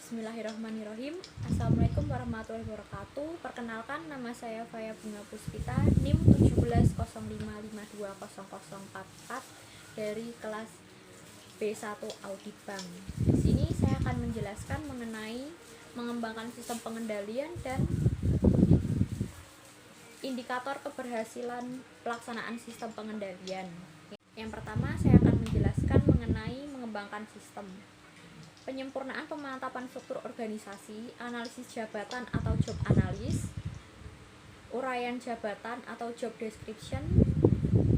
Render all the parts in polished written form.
Bismillahirrahmanirrahim. Assalamualaikum warahmatullahi wabarakatuh. Perkenalkan, nama saya Faya Bunga Puspita, NIM 1705520044 dari kelas B1 Audit Bank. Di sini saya akan menjelaskan mengenai mengembangkan sistem pengendalian dan indikator keberhasilan pelaksanaan sistem pengendalian. Yang pertama, saya akan menjelaskan mengenai mengembangkan sistem. Penyempurnaan pemantapan struktur organisasi, analisis jabatan atau job analysis, uraian jabatan atau job description,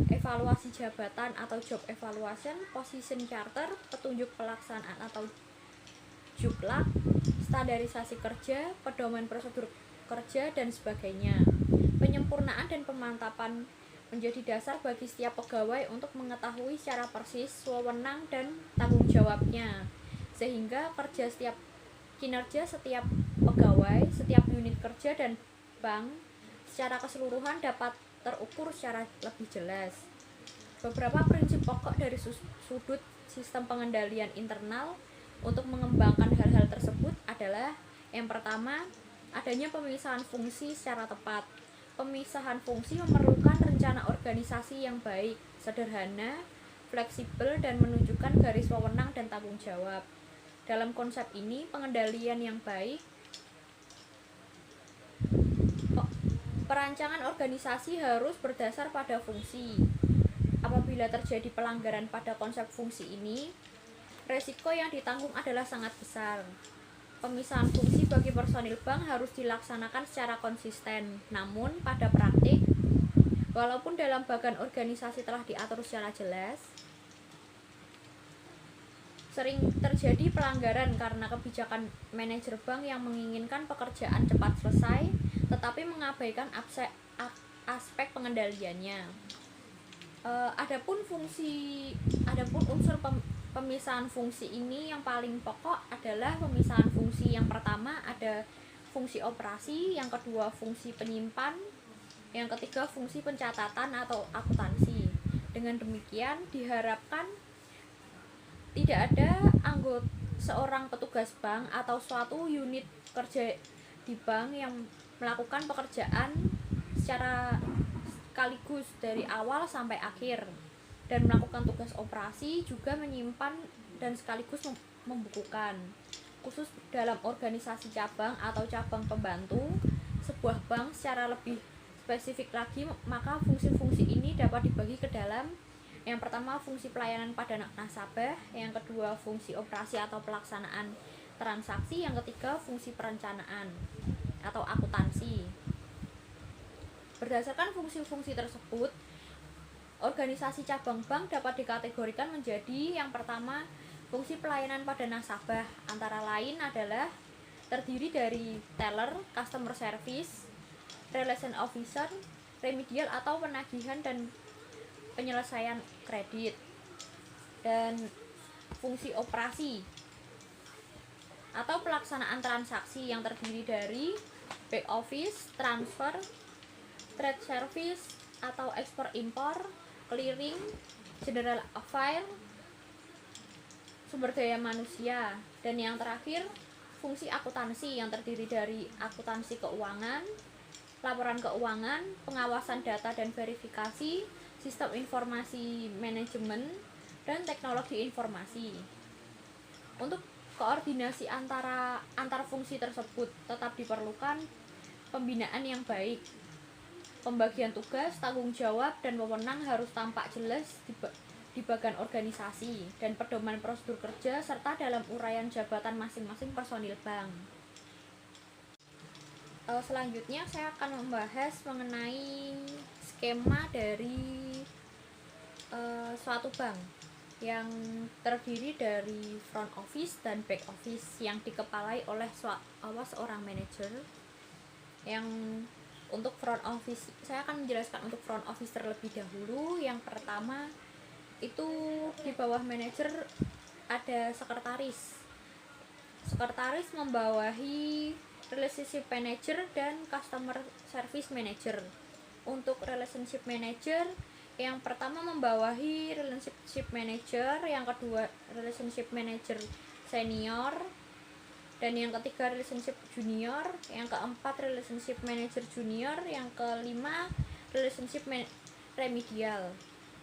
evaluasi jabatan atau job evaluation, position charter, petunjuk pelaksanaan atau juklak, standarisasi kerja, pedoman prosedur kerja, dan sebagainya. Penyempurnaan dan pemantapan menjadi dasar bagi setiap pegawai untuk mengetahui secara persis wewenang dan tanggung jawabnya, sehingga kinerja setiap pegawai, setiap unit kerja dan bank secara keseluruhan dapat terukur secara lebih jelas. Beberapa prinsip pokok dari sudut sistem pengendalian internal untuk mengembangkan hal-hal tersebut adalah: yang pertama, adanya pemisahan fungsi secara tepat. Pemisahan fungsi memerlukan rencana organisasi yang baik, sederhana, fleksibel, dan menunjukkan garis wewenang dan tanggung jawab. Dalam konsep ini, pengendalian yang baik, perancangan organisasi harus berdasar pada fungsi. Apabila terjadi pelanggaran pada konsep fungsi ini, resiko yang ditanggung adalah sangat besar. Pemisahan fungsi bagi personil bank harus dilaksanakan secara konsisten. Namun, pada praktik, walaupun dalam bagan organisasi telah diatur secara jelas, sering terjadi pelanggaran karena kebijakan manajer bank yang menginginkan pekerjaan cepat selesai, tetapi mengabaikan aspek pengendaliannya. Adapun unsur pemisahan fungsi ini yang paling pokok adalah pemisahan fungsi. Yang pertama ada fungsi operasi, yang kedua fungsi penyimpan, yang ketiga fungsi pencatatan atau akuntansi. Dengan demikian diharapkan tidak ada seorang petugas bank atau suatu unit kerja di bank yang melakukan pekerjaan secara sekaligus dari awal sampai akhir, dan melakukan tugas operasi, juga menyimpan dan sekaligus membukukan. Khusus dalam organisasi cabang atau cabang pembantu sebuah bank secara lebih spesifik lagi, maka fungsi-fungsi ini dapat dibagi ke dalam: yang pertama fungsi pelayanan pada nasabah, yang kedua fungsi operasi atau pelaksanaan transaksi, yang ketiga fungsi perencanaan atau akuntansi. Berdasarkan fungsi-fungsi tersebut, organisasi cabang bank dapat dikategorikan menjadi: yang pertama fungsi pelayanan pada nasabah, antara lain adalah terdiri dari teller, customer service, relation officer, remedial atau penagihan dan penyelesaian kredit. Dan fungsi operasi atau pelaksanaan transaksi yang terdiri dari back office, transfer, trade service atau ekspor impor, clearing, general affair, sumber daya manusia. Dan yang terakhir fungsi akuntansi yang terdiri dari akuntansi keuangan, laporan keuangan, pengawasan data dan verifikasi, sistem informasi manajemen, dan teknologi informasi. Untuk koordinasi antar fungsi tersebut tetap diperlukan pembinaan yang baik. Pembagian tugas, tanggung jawab, dan wewenang harus tampak jelas di bagan organisasi, dan pedoman prosedur kerja serta dalam uraian jabatan masing-masing personil bank. Selanjutnya saya akan membahas mengenai skema dari suatu bank yang terdiri dari front office dan back office yang dikepalai oleh seorang manajer. Yang untuk front office, saya akan menjelaskan untuk front office terlebih dahulu. Yang pertama itu di bawah manajer ada sekretaris. Sekretaris membawahi relationship manager dan customer service manager. Untuk relationship manager, yang pertama membawahi relationship manager, yang kedua relationship manager senior, Dan yang ketiga relationship junior, yang keempat relationship manager junior, yang kelima relationship remedial.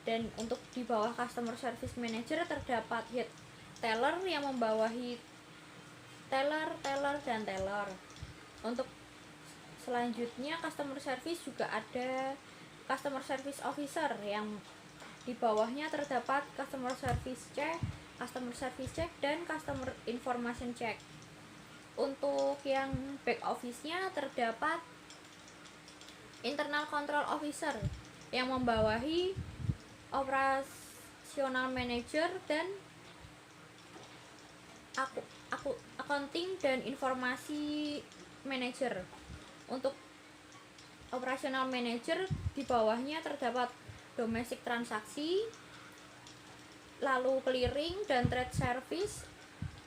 Dan untuk di bawah customer service manager terdapat head teller yang membawahi teller, dan teller. Untuk selanjutnya customer service juga ada customer service officer yang di bawahnya terdapat customer service check, dan customer information check. Untuk yang back office-nya terdapat internal control officer yang membawahi operational manager dan accounting dan informasi manager. Untuk operational manager di bawahnya terdapat domestic transaksi, lalu clearing dan trade service.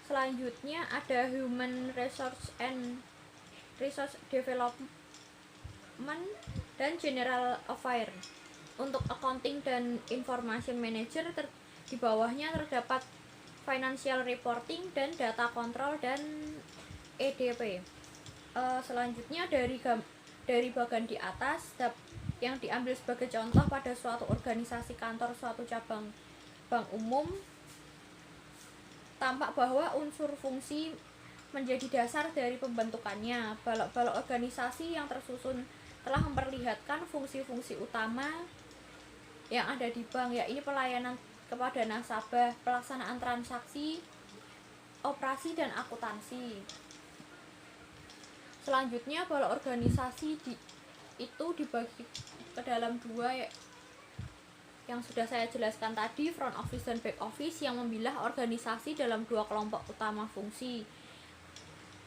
Selanjutnya ada human resource development dan general affair. Untuk accounting dan information manager di bawahnya terdapat financial reporting dan data control dan EDP. Selanjutnya dari bagian di atas yang diambil sebagai contoh pada suatu organisasi kantor suatu cabang bank umum, tampak bahwa unsur fungsi menjadi dasar dari pembentukannya. Balok-balok organisasi yang tersusun telah memperlihatkan fungsi-fungsi utama yang ada di bank, yaitu pelayanan kepada nasabah, pelaksanaan transaksi, operasi, dan akuntansi. Selanjutnya balok organisasi itu dibagi ke dalam dua, yang sudah saya jelaskan tadi, front office dan back office, yang memilah organisasi dalam dua kelompok utama fungsi.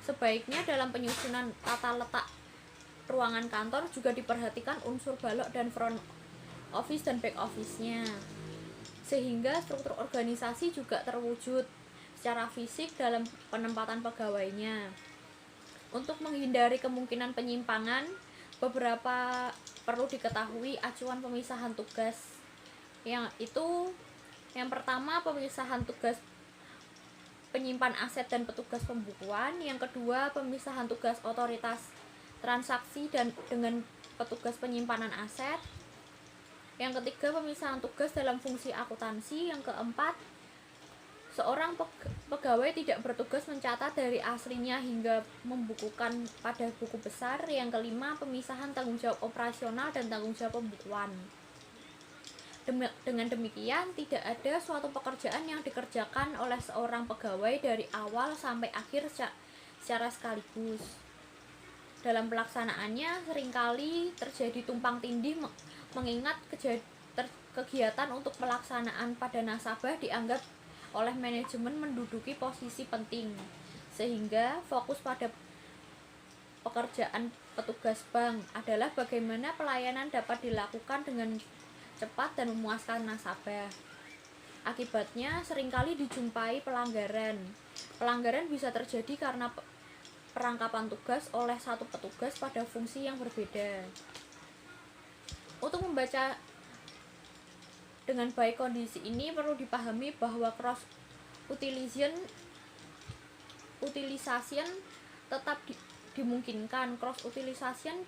Sebaiknya dalam penyusunan tata letak ruangan kantor juga diperhatikan unsur balok dan front office dan back office-nya, sehingga struktur organisasi juga terwujud secara fisik dalam penempatan pegawainya. Untuk menghindari kemungkinan penyimpangan, beberapa perlu diketahui acuan pemisahan tugas. Yang pertama, pemisahan tugas penyimpan aset dan petugas pembukuan. Yang kedua, pemisahan tugas otoritas transaksi dan dengan petugas penyimpanan aset. Yang ketiga, pemisahan tugas dalam fungsi akuntansi. Yang keempat, seorang pegawai tidak bertugas mencatat dari aslinya hingga membukukan pada buku besar. Yang kelima, pemisahan tanggung jawab operasional dan tanggung jawab pembukuan. Dengan demikian, tidak ada suatu pekerjaan yang dikerjakan oleh seorang pegawai dari awal sampai akhir secara sekaligus. Dalam pelaksanaannya seringkali terjadi tumpang tindih, mengingat kegiatan untuk pelaksanaan pada nasabah dianggap oleh manajemen menduduki posisi penting, sehingga fokus pada pekerjaan petugas bank adalah bagaimana pelayanan dapat dilakukan dengan cepat dan memuaskan nasabah. Akibatnya seringkali dijumpai pelanggaran. Pelanggaran bisa terjadi karena perangkapan tugas oleh satu petugas pada fungsi yang berbeda. Untuk membaca dengan baik kondisi ini, perlu dipahami bahwa cross utilization tetap dimungkinkan. Cross utilization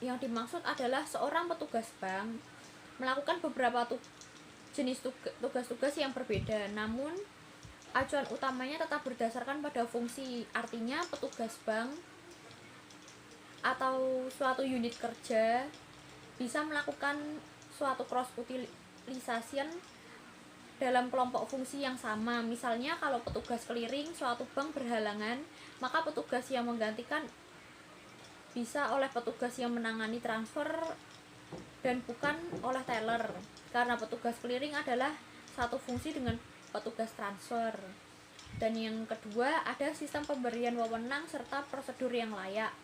yang dimaksud adalah seorang petugas bank melakukan beberapa jenis tugas-tugas yang berbeda, namun acuan utamanya tetap berdasarkan pada fungsi. Artinya petugas bank atau suatu unit kerja bisa melakukan suatu cross utilization dalam kelompok fungsi yang sama. Misalnya kalau petugas clearing suatu bank berhalangan, maka petugas yang menggantikan bisa oleh petugas yang menangani transfer dan bukan oleh teller, karena petugas clearing adalah satu fungsi dengan petugas transfer. Dan yang kedua, ada sistem pemberian wewenang serta prosedur yang layak.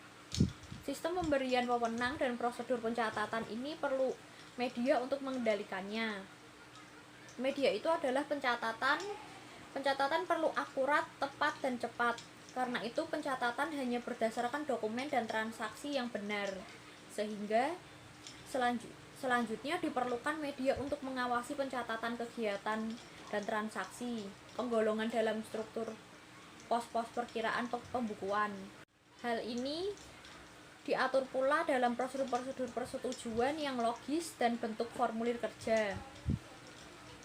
Sistem pemberian wewenang dan prosedur pencatatan ini perlu media untuk mengendalikannya. Media itu adalah pencatatan. Pencatatan perlu akurat, tepat, dan cepat. Karena itu pencatatan hanya berdasarkan dokumen dan transaksi yang benar, sehingga selanjutnya diperlukan media untuk mengawasi pencatatan kegiatan dan transaksi. Penggolongan dalam struktur pos-pos perkiraan pembukuan. Hal ini diatur pula dalam prosedur-prosedur persetujuan yang logis dan bentuk formulir kerja,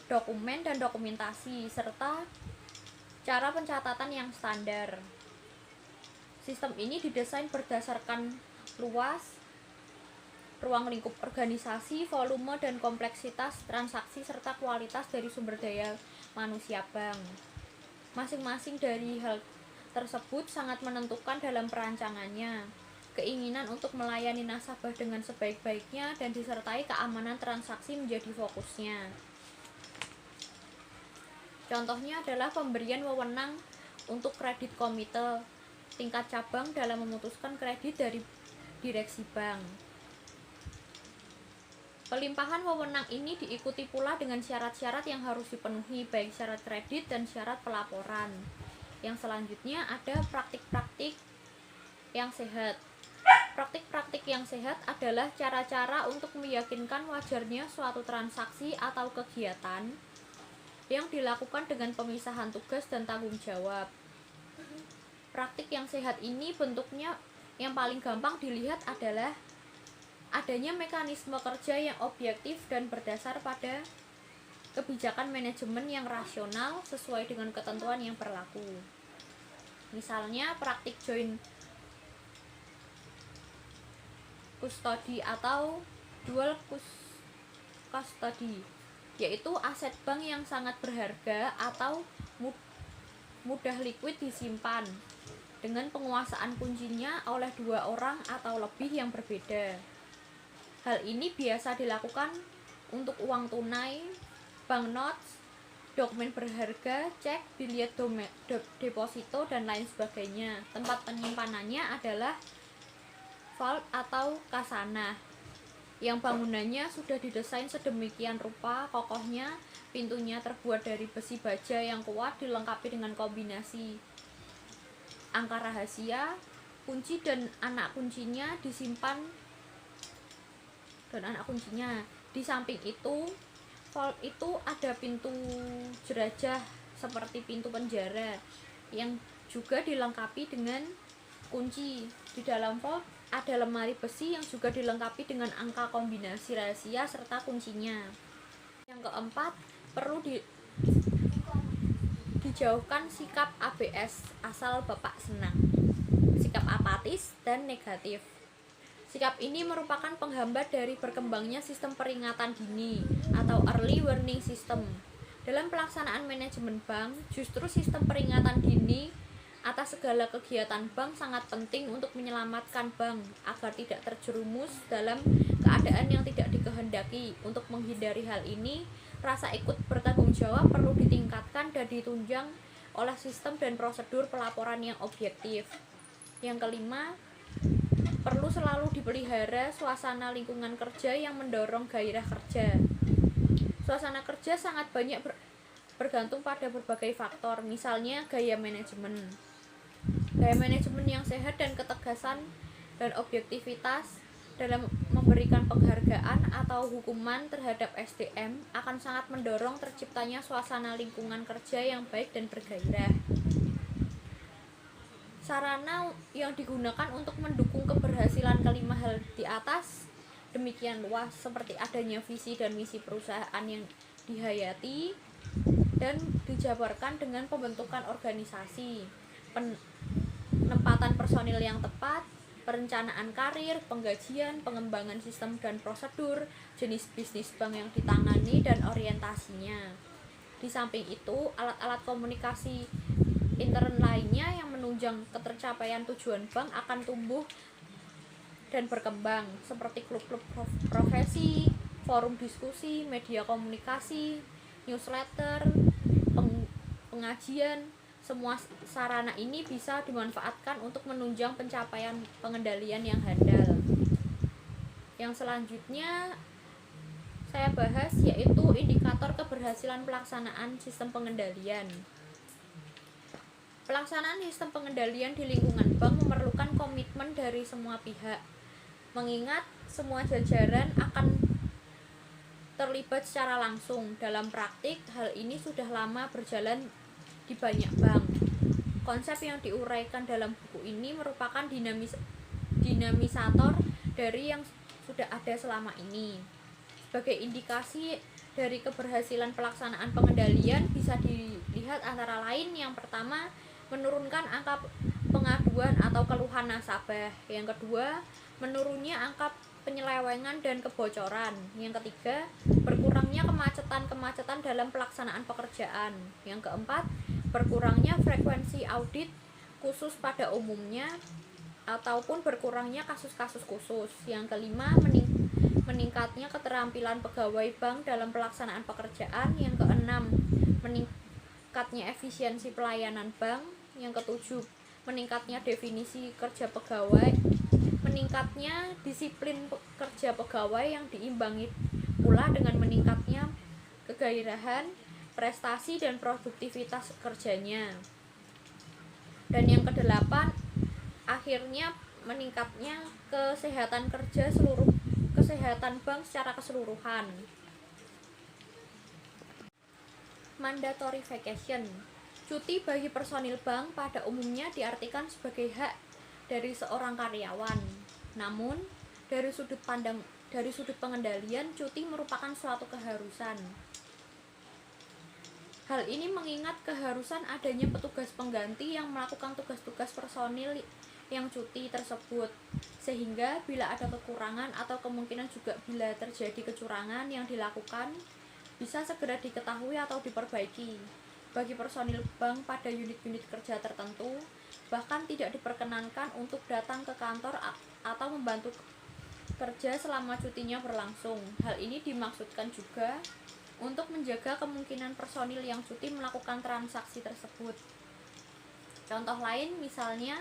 dokumen dan dokumentasi, serta cara pencatatan yang standar. Sistem ini didesain berdasarkan luas, ruang lingkup organisasi, volume dan kompleksitas transaksi, serta kualitas dari sumber daya manusia bank. Masing-masing dari hal tersebut sangat menentukan dalam perancangannya. Keinginan untuk melayani nasabah dengan sebaik-baiknya dan disertai keamanan transaksi menjadi fokusnya. Contohnya adalah pemberian wewenang untuk kredit komite tingkat cabang dalam memutuskan kredit dari direksi bank. Pelimpahan wewenang ini diikuti pula dengan syarat-syarat yang harus dipenuhi, baik syarat kredit dan syarat pelaporan. Yang selanjutnya ada praktik-praktik yang sehat. Praktik-praktik yang sehat adalah cara-cara untuk meyakinkan wajarnya suatu transaksi atau kegiatan yang dilakukan dengan pemisahan tugas dan tanggung jawab. Praktik yang sehat ini bentuknya yang paling gampang dilihat adalah adanya mekanisme kerja yang objektif dan berdasar pada kebijakan manajemen yang rasional sesuai dengan ketentuan yang berlaku. Misalnya praktik joint custody atau dual custody, yaitu aset bank yang sangat berharga atau mudah liquid disimpan dengan penguasaan kuncinya oleh dua orang atau lebih yang berbeda. Hal ini biasa dilakukan untuk uang tunai, banknotes, dokumen berharga, cek, bilet deposito, dan lain sebagainya. Tempat penyimpanannya adalah vault atau kasana yang bangunannya sudah didesain sedemikian rupa kokohnya, pintunya terbuat dari besi baja yang kuat dilengkapi dengan kombinasi angka rahasia, kunci dan anak kuncinya disimpan di samping itu, vault itu ada pintu jelajah seperti pintu penjara yang juga dilengkapi dengan kunci. Di dalam vault ada lemari besi yang juga dilengkapi dengan angka kombinasi rahasia serta kuncinya. Yang keempat, perlu dijauhkan sikap ABS asal Bapak senang, sikap apatis dan negatif. Sikap ini merupakan penghambat dari berkembangnya sistem peringatan dini atau early warning system. Dalam pelaksanaan manajemen bank, justru sistem peringatan dini atas segala kegiatan bank sangat penting untuk menyelamatkan bank agar tidak terjerumus dalam keadaan yang tidak dikehendaki. Untuk menghindari hal ini, rasa ikut bertanggung jawab perlu ditingkatkan dan ditunjang oleh sistem dan prosedur pelaporan yang objektif. Yang kelima, perlu selalu dipelihara suasana lingkungan kerja yang mendorong gairah kerja. Suasana kerja sangat banyak bergantung pada berbagai faktor, misalnya gaya manajemen. Gaya manajemen yang sehat dan ketegasan dan objektivitas dalam memberikan penghargaan atau hukuman terhadap SDM akan sangat mendorong terciptanya suasana lingkungan kerja yang baik dan bergairah. Sarana yang digunakan untuk mendukung keberhasilan kelima hal di atas demikian luas, seperti adanya visi dan misi perusahaan yang dihayati dan dijabarkan dengan pembentukan organisasi, penempatan personil yang tepat, perencanaan karir, penggajian, pengembangan sistem dan prosedur, jenis bisnis bank yang ditangani, dan orientasinya. Di samping itu, alat-alat komunikasi intern lainnya yang menunjang ketercapaian tujuan bank akan tumbuh dan berkembang, seperti klub-klub profesi, forum diskusi, media komunikasi, newsletter, pengajian. Semua sarana ini bisa dimanfaatkan untuk menunjang pencapaian pengendalian yang handal. Yang selanjutnya saya bahas yaitu indikator keberhasilan pelaksanaan sistem pengendalian. Pelaksanaan sistem pengendalian di lingkungan bank memerlukan komitmen dari semua pihak, mengingat semua jajaran akan terlibat secara langsung. Dalam praktik, hal ini sudah lama berjalan di banyak bank. Konsep yang diuraikan dalam buku ini merupakan dinamisator dari yang sudah ada selama ini. Sebagai indikasi dari keberhasilan pelaksanaan pengendalian bisa dilihat antara lain yang pertama, menurunkan angka pengaduan atau keluhan nasabah. Yang kedua, menurunnya angka penyelewengan dan kebocoran. Yang ketiga, berkurangnya kemacetan dalam pelaksanaan pekerjaan. Yang keempat, berkurangnya frekuensi audit khusus pada umumnya ataupun berkurangnya kasus-kasus khusus. Yang kelima, meningkatnya keterampilan pegawai bank dalam pelaksanaan pekerjaan. Yang keenam, meningkatnya efisiensi pelayanan bank. Yang ketujuh, meningkatnya definisi kerja pegawai, meningkatnya disiplin kerja pegawai yang diimbangi pula dengan meningkatnya kegairahan, prestasi dan produktivitas kerjanya. Dan yang kedelapan, akhirnya meningkatnya kesehatan bank secara keseluruhan. Mandatory vacation. Cuti bagi personil bank pada umumnya diartikan sebagai hak dari seorang karyawan. Namun, dari sudut pengendalian, cuti merupakan suatu keharusan. Hal ini mengingat keharusan adanya petugas pengganti yang melakukan tugas-tugas personil yang cuti tersebut, sehingga bila ada kekurangan atau kemungkinan juga bila terjadi kecurangan yang dilakukan bisa segera diketahui atau diperbaiki. Bagi personil bank pada unit-unit kerja tertentu, bahkan tidak diperkenankan untuk datang ke kantor atau membantu kerja selama cutinya berlangsung. Hal ini dimaksudkan juga untuk menjaga kemungkinan personil yang cuti melakukan transaksi tersebut. Contoh lain misalnya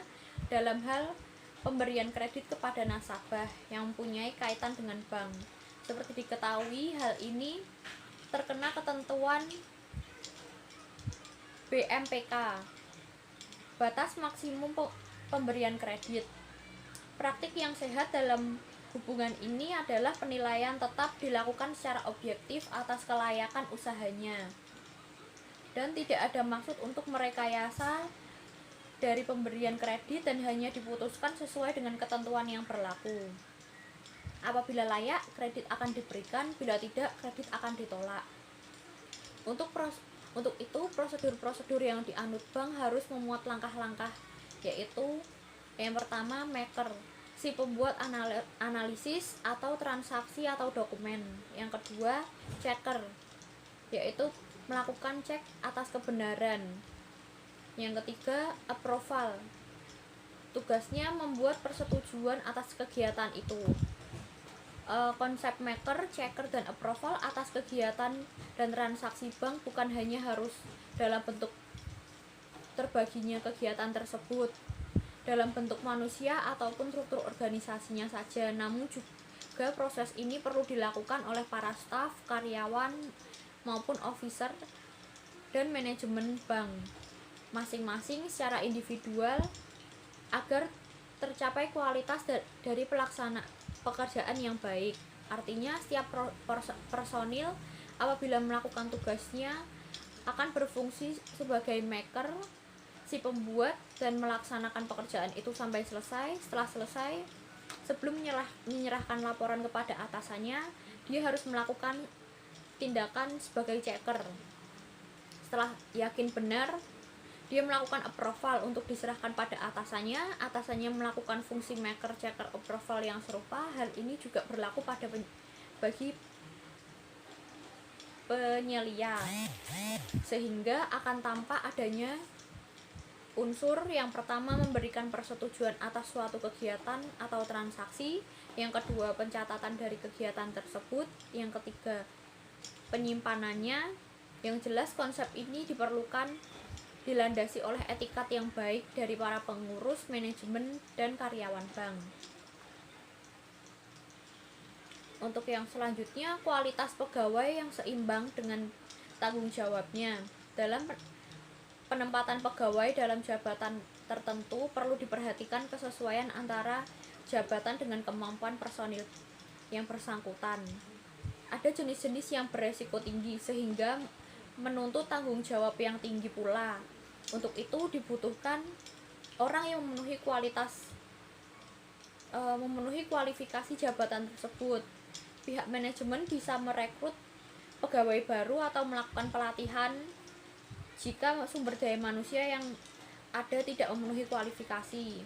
dalam hal pemberian kredit kepada nasabah yang mempunyai kaitan dengan bank. Seperti diketahui, hal ini terkena ketentuan BMPK, batas maksimum pemberian kredit. Praktik yang sehat dalam hubungan ini adalah penilaian tetap dilakukan secara objektif atas kelayakan usahanya dan tidak ada maksud untuk merekayasa dari pemberian kredit dan hanya diputuskan sesuai dengan ketentuan yang berlaku. Apabila layak, kredit akan diberikan, bila tidak, kredit akan ditolak. Untuk itu, prosedur-prosedur yang dianut bank harus memuat langkah-langkah, yaitu yang pertama, maker, si pembuat analisis atau transaksi atau dokumen. Yang kedua, checker, yaitu melakukan cek atas kebenaran. Yang ketiga, approval, tugasnya membuat persetujuan atas kegiatan itu. Konsep maker, checker, dan approval atas kegiatan dan transaksi bank bukan hanya harus dalam bentuk terbaginya kegiatan tersebut dalam bentuk manusia ataupun struktur organisasinya saja, namun juga proses ini perlu dilakukan oleh para staf, karyawan, maupun officer dan manajemen bank masing-masing secara individual agar tercapai kualitas dari pelaksana pekerjaan yang baik. Artinya setiap personil apabila melakukan tugasnya akan berfungsi sebagai maker, si pembuat, dan melaksanakan pekerjaan itu sampai selesai. Setelah selesai, sebelum menyerahkan laporan kepada atasannya, dia harus melakukan tindakan sebagai checker. Setelah yakin benar, dia melakukan approval untuk diserahkan pada atasannya melakukan fungsi maker, checker, approval yang serupa. Hal ini juga berlaku bagi penyelia, sehingga akan tampak adanya unsur yang pertama memberikan persetujuan atas suatu kegiatan atau transaksi, yang kedua pencatatan dari kegiatan tersebut, yang ketiga penyimpanannya. Yang jelas konsep ini diperlukan dilandasi oleh etikat yang baik dari para pengurus, manajemen, dan karyawan bank. Untuk yang selanjutnya, kualitas pegawai yang seimbang dengan tanggung jawabnya. Dalam penempatan pegawai dalam jabatan tertentu perlu diperhatikan kesesuaian antara jabatan dengan kemampuan personil yang bersangkutan. Ada jenis-jenis yang beresiko tinggi sehingga menuntut tanggung jawab yang tinggi pula. Untuk itu dibutuhkan orang yang memenuhi kualifikasi jabatan tersebut. Pihak manajemen bisa merekrut pegawai baru atau melakukan pelatihan jika sumber daya manusia yang ada tidak memenuhi kualifikasi.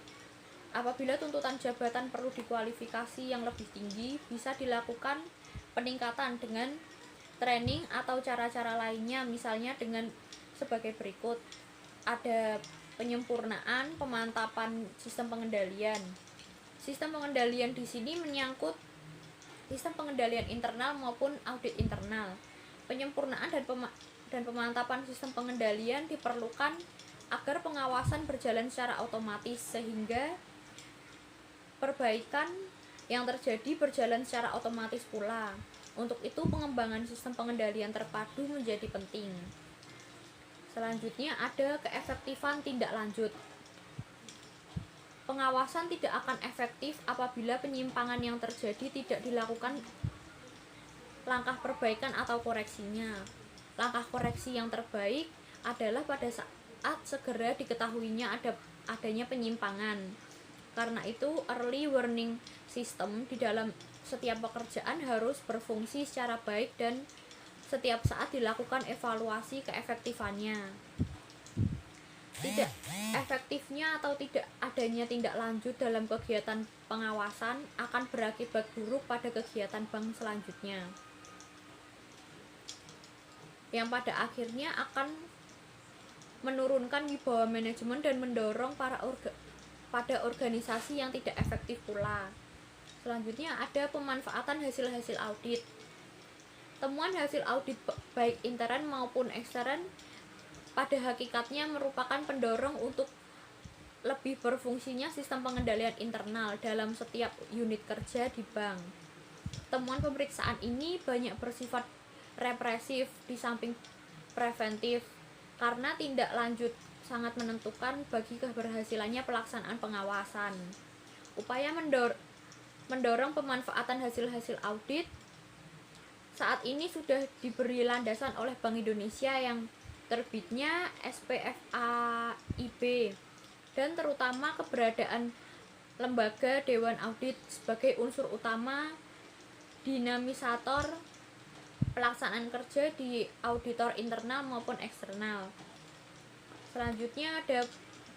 Apabila tuntutan jabatan perlu dikualifikasi yang lebih tinggi, bisa dilakukan peningkatan dengan training atau cara-cara lainnya, misalnya dengan sebagai berikut. Ada penyempurnaan pemantapan sistem pengendalian. Sistem pengendalian di sini menyangkut sistem pengendalian internal maupun audit internal. Penyempurnaan dan pemantapan sistem pengendalian diperlukan agar pengawasan berjalan secara otomatis sehingga perbaikan yang terjadi berjalan secara otomatis pula. Untuk itu pengembangan sistem pengendalian terpadu menjadi penting. Selanjutnya ada keefektifan tindak lanjut. Pengawasan tidak akan efektif apabila penyimpangan yang terjadi tidak dilakukan langkah perbaikan atau koreksinya. Langkah koreksi yang terbaik adalah pada saat segera diketahuinya adanya penyimpangan. Karena itu, early warning system di dalam setiap pekerjaan harus berfungsi secara baik dan setiap saat dilakukan evaluasi keefektifannya. Tidak efektifnya atau tidak adanya tindak lanjut dalam kegiatan pengawasan akan berakibat buruk pada kegiatan bank selanjutnya, yang pada akhirnya akan menurunkan wibawa manajemen dan mendorong pada organisasi yang tidak efektif pula. Selanjutnya ada pemanfaatan hasil-hasil audit. Temuan hasil audit baik intern maupun ekstern pada hakikatnya merupakan pendorong untuk lebih berfungsinya sistem pengendalian internal dalam setiap unit kerja di bank. Temuan pemeriksaan ini banyak bersifat represif di samping preventif, karena tindak lanjut sangat menentukan bagi keberhasilannya pelaksanaan pengawasan. Upaya mendorong pemanfaatan hasil-hasil audit saat ini sudah diberi landasan oleh Bank Indonesia yang terbitnya SPFAIB dan terutama keberadaan lembaga Dewan Audit sebagai unsur utama dinamisator pelaksanaan kerja di auditor internal maupun eksternal. Selanjutnya ada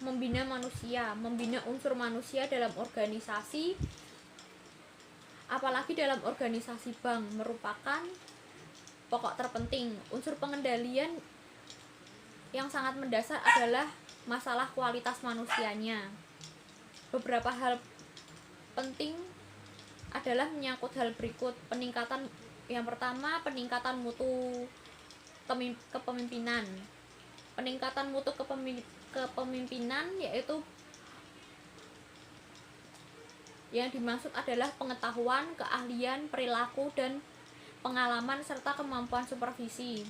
membina manusia. Membina unsur manusia dalam organisasi, apalagi dalam organisasi bank, merupakan pokok terpenting. Unsur pengendalian yang sangat mendasar adalah masalah kualitas manusianya. Beberapa hal penting adalah menyangkut hal berikut. Yang pertama, peningkatan mutu kepemimpinan. Peningkatan mutu kepemimpinan yaitu yang dimaksud adalah pengetahuan, keahlian, perilaku, dan pengalaman serta kemampuan supervisi.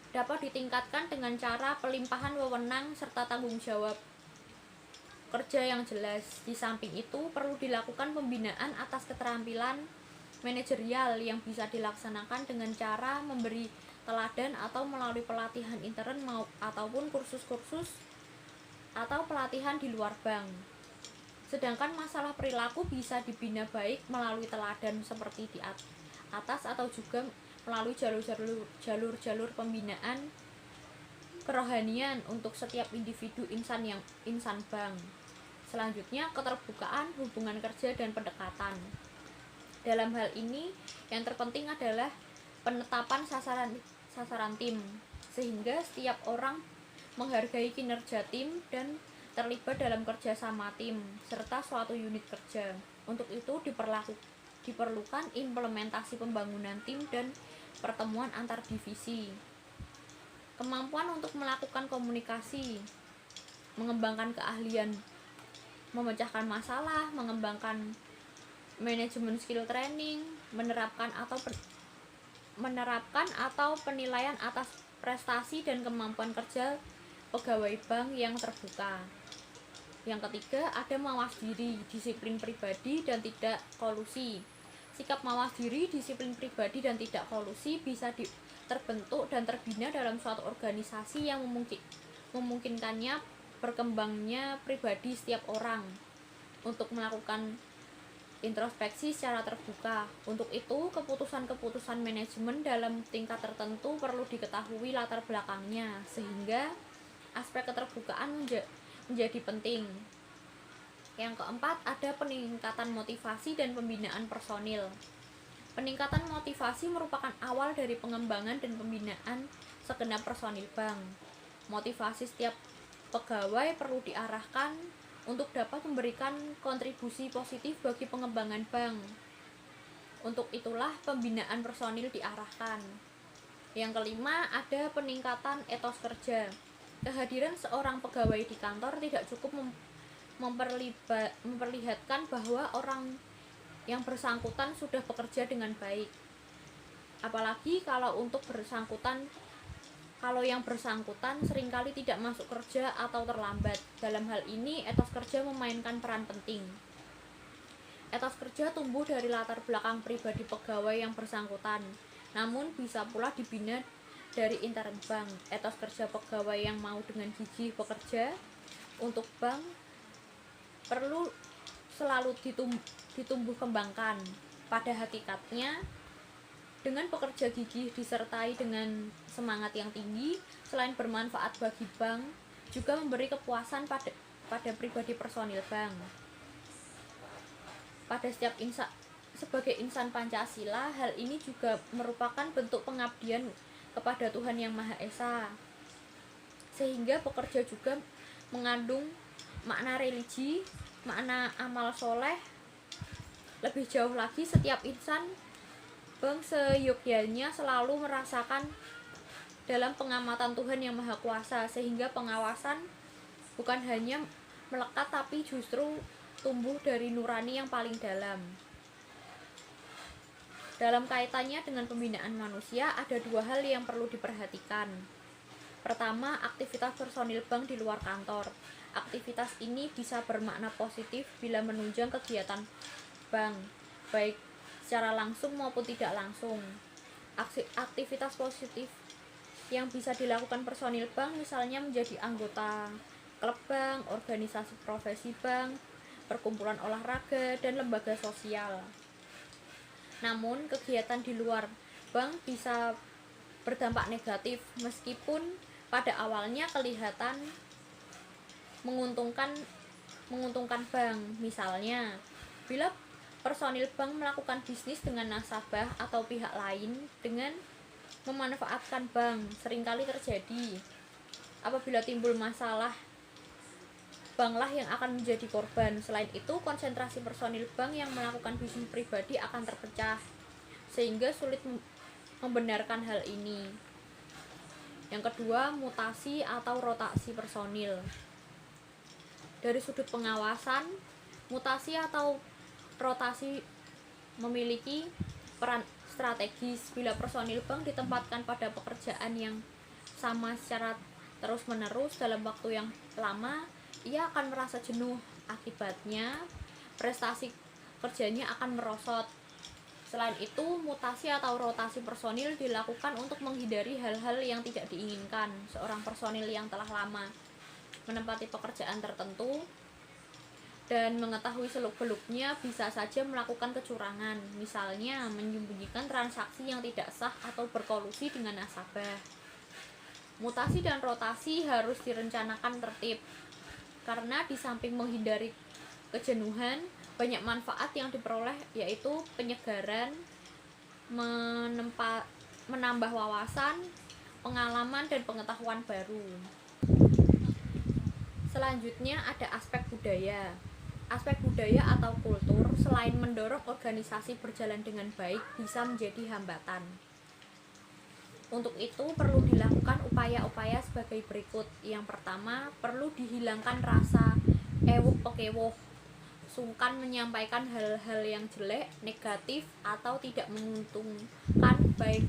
Dapat ditingkatkan dengan cara pelimpahan wewenang serta tanggung jawab kerja yang jelas. Di samping itu, perlu dilakukan pembinaan atas keterampilan manajerial yang bisa dilaksanakan dengan cara memberi teladan atau melalui pelatihan intern ataupun kursus-kursus atau pelatihan di luar bank. Sedangkan masalah perilaku bisa dibina baik melalui teladan seperti di atas atau juga melalui jalur-jalur pembinaan kerohanian untuk setiap individu insan bank. Selanjutnya, keterbukaan hubungan kerja dan pendekatan. Dalam hal ini, yang terpenting adalah penetapan sasaran tim, sehingga setiap orang menghargai kinerja tim dan terlibat dalam kerja sama tim serta suatu unit kerja. Untuk itu diperlukan implementasi pembangunan tim dan pertemuan antar divisi. Kemampuan untuk melakukan komunikasi, mengembangkan keahlian memecahkan masalah, mengembangkan manajemen skill training, menerapkan atau penilaian atas prestasi dan kemampuan kerja pegawai bank yang terbuka. Yang ketiga, ada mawas diri, disiplin pribadi dan tidak kolusi. Sikap mawas diri, disiplin pribadi dan tidak kolusi bisa terbentuk dan terbina dalam suatu organisasi yang memungkinkannya berkembangnya pribadi setiap orang untuk melakukan introspeksi secara terbuka. Untuk itu, keputusan-keputusan manajemen dalam tingkat tertentu perlu diketahui latar belakangnya, sehingga aspek keterbukaan menjadi penting. Yang keempat, ada peningkatan motivasi dan pembinaan personil. Peningkatan motivasi merupakan awal dari pengembangan dan pembinaan segenap personil bank. Motivasi setiap pegawai perlu diarahkan untuk dapat memberikan kontribusi positif bagi pengembangan bank. Untuk itulah pembinaan personil diarahkan. Yang kelima, ada peningkatan etos kerja. Kehadiran seorang pegawai di kantor tidak cukup memperlihatkan bahwa orang yang bersangkutan sudah bekerja dengan baik. Apalagi kalau yang bersangkutan seringkali tidak masuk kerja atau terlambat. Dalam hal ini, etos kerja memainkan peran penting. Etos kerja tumbuh dari latar belakang pribadi pegawai yang bersangkutan, namun bisa pula dibina dari intern bank. Etos kerja pegawai yang mau dengan gigih bekerja untuk bank perlu selalu ditumbuh kembangkan. Pada hakikatnya, dengan bekerja gigih disertai dengan semangat yang tinggi, selain bermanfaat bagi bank, juga memberi kepuasan pada pribadi personil bank. Pada setiap sebagai insan Pancasila, hal ini juga merupakan bentuk pengabdian kepada Tuhan Yang Maha Esa, sehingga bekerja juga mengandung makna religi, makna amal soleh. Lebih jauh lagi, setiap insan bank seyogyanya selalu merasakan dalam pengamatan Tuhan Yang Maha Kuasa, sehingga pengawasan bukan hanya melekat tapi justru tumbuh dari nurani yang paling dalam. Dalam kaitannya dengan pembinaan manusia, ada dua hal yang perlu diperhatikan. Pertama, aktivitas personil bank di luar kantor. Aktivitas ini bisa bermakna positif bila menunjang kegiatan bank, baik secara langsung maupun tidak langsung. Aktivitas positif yang bisa dilakukan personil bank misalnya menjadi anggota klub bank, organisasi profesi bank, perkumpulan olahraga, dan lembaga sosial. Namun, kegiatan di luar bank bisa berdampak negatif meskipun pada awalnya kelihatan menguntungkan bank. Misalnya, bila personil bank melakukan bisnis dengan nasabah atau pihak lain dengan memanfaatkan bank, seringkali terjadi. Apabila timbul masalah, banklah yang akan menjadi korban. Selain itu, konsentrasi personil bank yang melakukan bisnis pribadi akan terpecah, sehingga sulit membenarkan hal ini. Yang kedua, mutasi atau rotasi personil. Dari sudut pengawasan, mutasi atau rotasi memiliki peran strategis. Bila personil bank ditempatkan pada pekerjaan yang sama secara terus-menerus dalam waktu yang lama, ia akan merasa jenuh. Akibatnya, prestasi kerjanya akan merosot. Selain itu, mutasi atau rotasi personil dilakukan untuk menghindari hal-hal yang tidak diinginkan. Seorang personil yang telah lama menempati pekerjaan tertentu dan mengetahui seluk-beluknya bisa saja melakukan kecurangan, misalnya menyembunyikan transaksi yang tidak sah atau berkolusi dengan nasabah. Mutasi dan rotasi harus direncanakan tertib, karena di samping menghindari kejenuhan, banyak manfaat yang diperoleh, yaitu penyegaran, menambah wawasan, pengalaman, dan pengetahuan baru. Selanjutnya ada aspek budaya. Aspek budaya atau kultur selain mendorong organisasi berjalan dengan baik bisa menjadi hambatan. Untuk itu perlu dilakukan upaya-upaya sebagai berikut. Yang pertama, perlu dihilangkan rasa ewuh-pekewuh, sungkan menyampaikan hal-hal yang jelek, negatif, atau tidak menguntungkan baik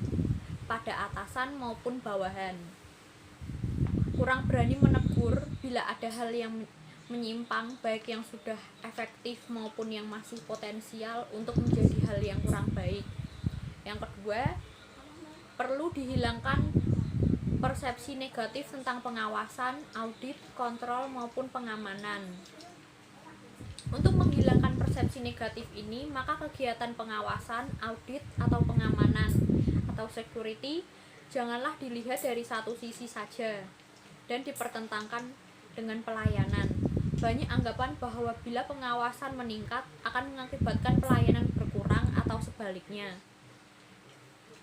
pada atasan maupun bawahan. Kurang berani menegur bila ada hal yang menyimpang, baik yang sudah efektif maupun yang masih potensial untuk menjadi hal yang kurang baik. Yang kedua, perlu dihilangkan persepsi negatif tentang pengawasan, audit, kontrol, maupun pengamanan. Untuk menghilangkan persepsi negatif ini, maka kegiatan pengawasan, audit, atau pengamanan atau security janganlah dilihat dari satu sisi saja dan dipertentangkan dengan pelayanan. Banyak anggapan bahwa bila pengawasan meningkat akan mengakibatkan pelayanan berkurang atau sebaliknya.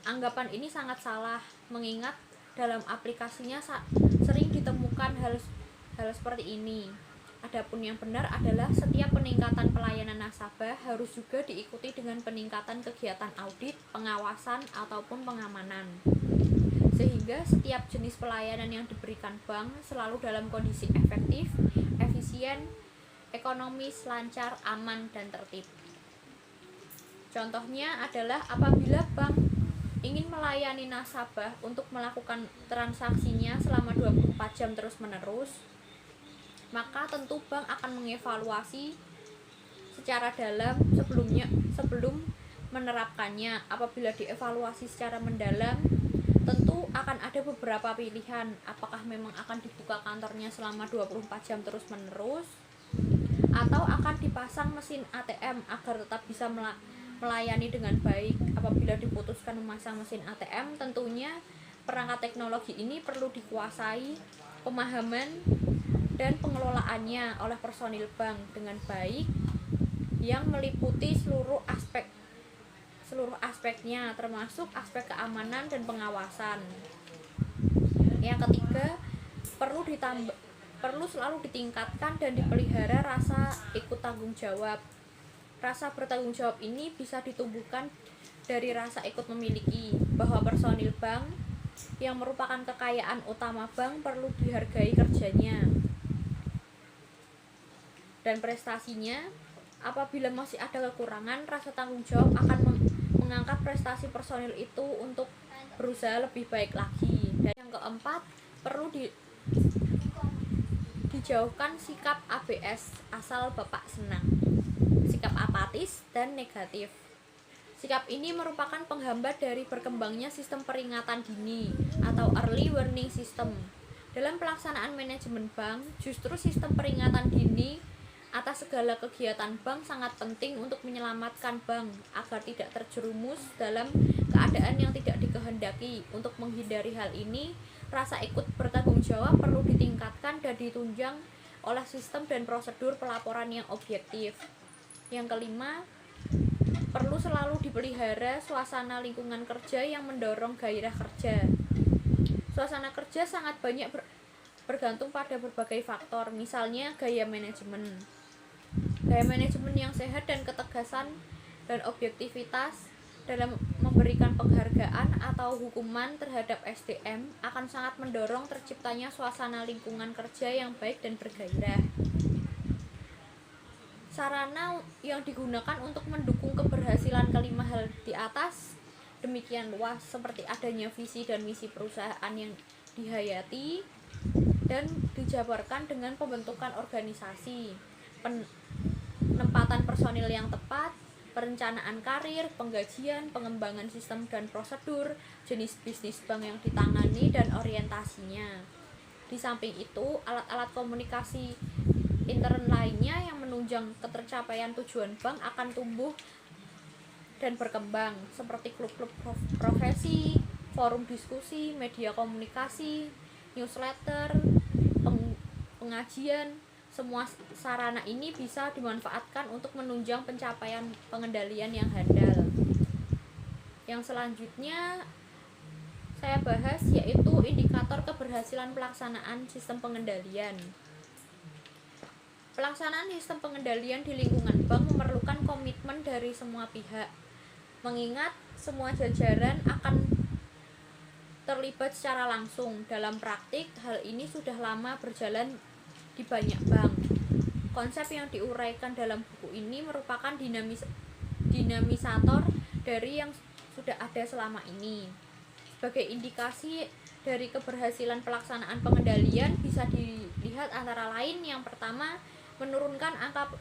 Anggapan ini sangat salah, mengingat dalam aplikasinya sering ditemukan hal seperti ini. Adapun yang benar adalah setiap peningkatan pelayanan nasabah harus juga diikuti dengan peningkatan kegiatan audit, pengawasan, ataupun pengamanan. Sehingga setiap jenis pelayanan yang diberikan bank selalu dalam kondisi efektif, efisien, ekonomis, lancar, aman, dan tertib. Contohnya adalah apabila bank ingin melayani nasabah untuk melakukan transaksinya selama 24 jam terus-menerus, maka tentu bank akan mengevaluasi secara dalam sebelum menerapkannya. Apabila dievaluasi secara mendalam, tentu akan ada beberapa pilihan, apakah memang akan dibuka kantornya selama 24 jam terus-menerus atau akan dipasang mesin ATM agar tetap bisa melayani dengan baik. Apabila diputuskan memasang mesin ATM, tentunya perangkat teknologi ini perlu dikuasai, pemahaman dan pengelolaannya oleh personil bank dengan baik yang meliputi seluruh aspeknya, termasuk aspek keamanan dan pengawasan. Yang ketiga, perlu selalu ditingkatkan dan dipelihara rasa ikut tanggung jawab. Rasa bertanggung jawab ini bisa ditumbuhkan dari rasa ikut memiliki, bahwa personil bank yang merupakan kekayaan utama bank perlu dihargai kerjanya dan prestasinya. Apabila masih ada kekurangan, rasa tanggung jawab akan mengangkat prestasi personil itu untuk berusaha lebih baik lagi. Dan yang keempat, perlu dijauhkan sikap ABS asal Bapak senang, sikap apatis dan negatif. Sikap ini merupakan penghambat dari berkembangnya sistem peringatan dini atau early warning system. Dalam pelaksanaan manajemen bank, justru sistem peringatan dini atas segala kegiatan bank sangat penting untuk menyelamatkan bank agar tidak terjerumus dalam keadaan yang tidak dikehendaki. Untuk menghindari hal ini, rasa ikut bertanggung jawab perlu ditingkatkan dan ditunjang oleh sistem dan prosedur pelaporan yang objektif. Yang kelima, perlu selalu dipelihara suasana lingkungan kerja yang mendorong gairah kerja. Suasana kerja sangat banyak bergantung pada berbagai faktor, misalnya gaya manajemen yang sehat dan ketegasan dan objektivitas dalam memberikan penghargaan atau hukuman terhadap SDM akan sangat mendorong terciptanya suasana lingkungan kerja yang baik dan bergairah. Sarana yang digunakan untuk mendukung keberhasilan kelima hal di atas demikian luas, seperti adanya visi dan misi perusahaan yang dihayati dan dijabarkan dengan pembentukan organisasi, penempatan personil yang tepat, perencanaan karir, penggajian, pengembangan sistem dan prosedur, jenis bisnis bank yang ditangani, dan orientasinya. Di samping itu, alat-alat komunikasi intern lainnya yang menunjang ketercapaian tujuan bank akan tumbuh dan berkembang, seperti klub-klub profesi, forum diskusi, media komunikasi, newsletter, pengajian. Semua sarana ini bisa dimanfaatkan untuk menunjang pencapaian pengendalian yang handal. Yang selanjutnya saya bahas yaitu indikator keberhasilan pelaksanaan sistem pengendalian. Pelaksanaan sistem pengendalian di lingkungan bank memerlukan komitmen dari semua pihak, mengingat semua jajaran akan terlibat secara langsung. Dalam praktik, hal ini sudah lama berjalan di banyak bank. Konsep yang diuraikan dalam buku ini merupakan dinamisator dari yang sudah ada selama ini. Sebagai indikasi dari keberhasilan pelaksanaan pengendalian bisa dilihat antara lain: yang pertama, menurunkan angka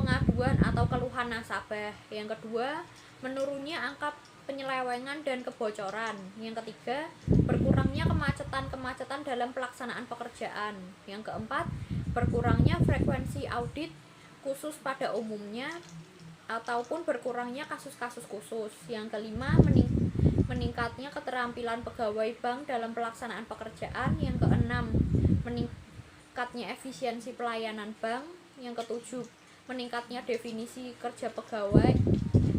pengaduan atau keluhan nasabah. Yang kedua, menurunnya angka penyelewengan dan kebocoran. Yang ketiga, berkurangnya kemacetan dalam pelaksanaan pekerjaan. Yang keempat, berkurangnya frekuensi audit khusus pada umumnya ataupun berkurangnya kasus-kasus khusus. Yang kelima, meningkatnya keterampilan pegawai bank dalam pelaksanaan pekerjaan. Yang keenam, meningkatnya efisiensi pelayanan bank. Yang ketujuh, meningkatnya definisi kerja pegawai.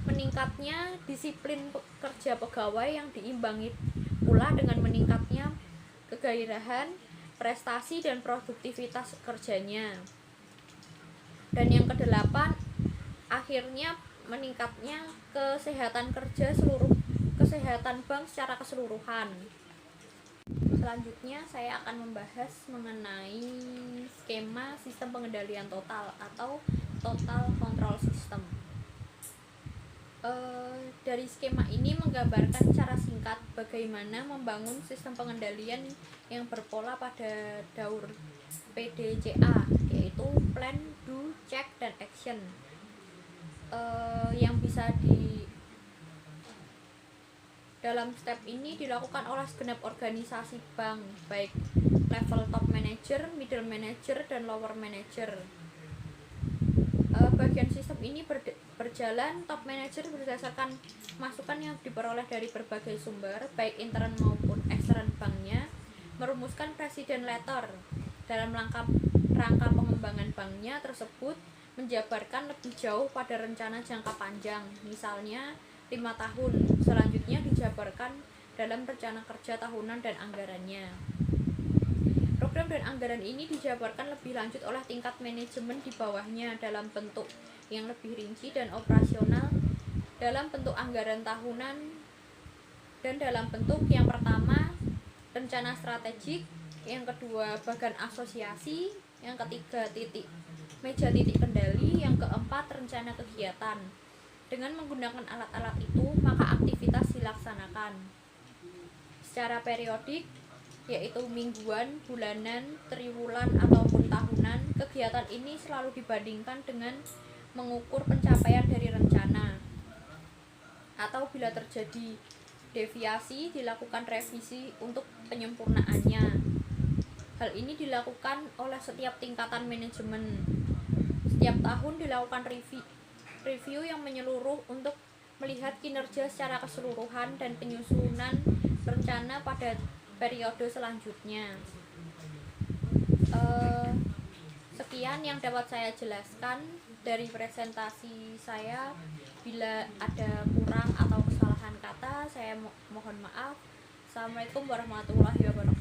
Meningkatnya disiplin kerja pegawai yang diimbangi pula dengan meningkatnya kegairahan, prestasi dan produktivitas kerjanya. Dan yang kedelapan, akhirnya meningkatnya kesehatan bank secara keseluruhan. Selanjutnya saya akan membahas mengenai skema sistem pengendalian total atau total control system. Dari skema ini menggambarkan secara singkat bagaimana membangun sistem pengendalian yang berpola pada daur PDCA, yaitu plan, do, check, dan action, yang bisa dalam step ini dilakukan oleh segenap organisasi bank, baik level top manager, middle manager, dan lower manager. Bagian sistem ini berjalan top manager berdasarkan masukan yang diperoleh dari berbagai sumber, baik intern maupun ekstern banknya, merumuskan presiden letter dalam rangka pengembangan banknya tersebut, menjabarkan lebih jauh pada rencana jangka panjang, misalnya 5 tahun, selanjutnya dijabarkan dalam rencana kerja tahunan dan anggarannya. Program dan anggaran ini dijabarkan lebih lanjut oleh tingkat manajemen di bawahnya dalam bentuk yang lebih rinci dan operasional, dalam bentuk anggaran tahunan, dan dalam bentuk yang pertama rencana strategik, yang kedua bagan asosiasi, yang ketiga meja titik kendali, yang keempat rencana kegiatan. Dengan menggunakan alat-alat itu, maka aktivitas dilaksanakan secara periodik, yaitu mingguan, bulanan, triwulan, ataupun tahunan. Kegiatan ini selalu dibandingkan dengan mengukur pencapaian dari rencana, atau bila terjadi deviasi dilakukan revisi untuk penyempurnaannya. Hal ini dilakukan oleh setiap tingkatan manajemen. Setiap tahun dilakukan review yang menyeluruh untuk melihat kinerja secara keseluruhan dan penyusunan rencana pada periode selanjutnya. Sekian yang dapat saya jelaskan dari presentasi saya. Bila ada kurang atau kesalahan kata, saya mohon maaf. Assalamualaikum warahmatullahi wabarakatuh.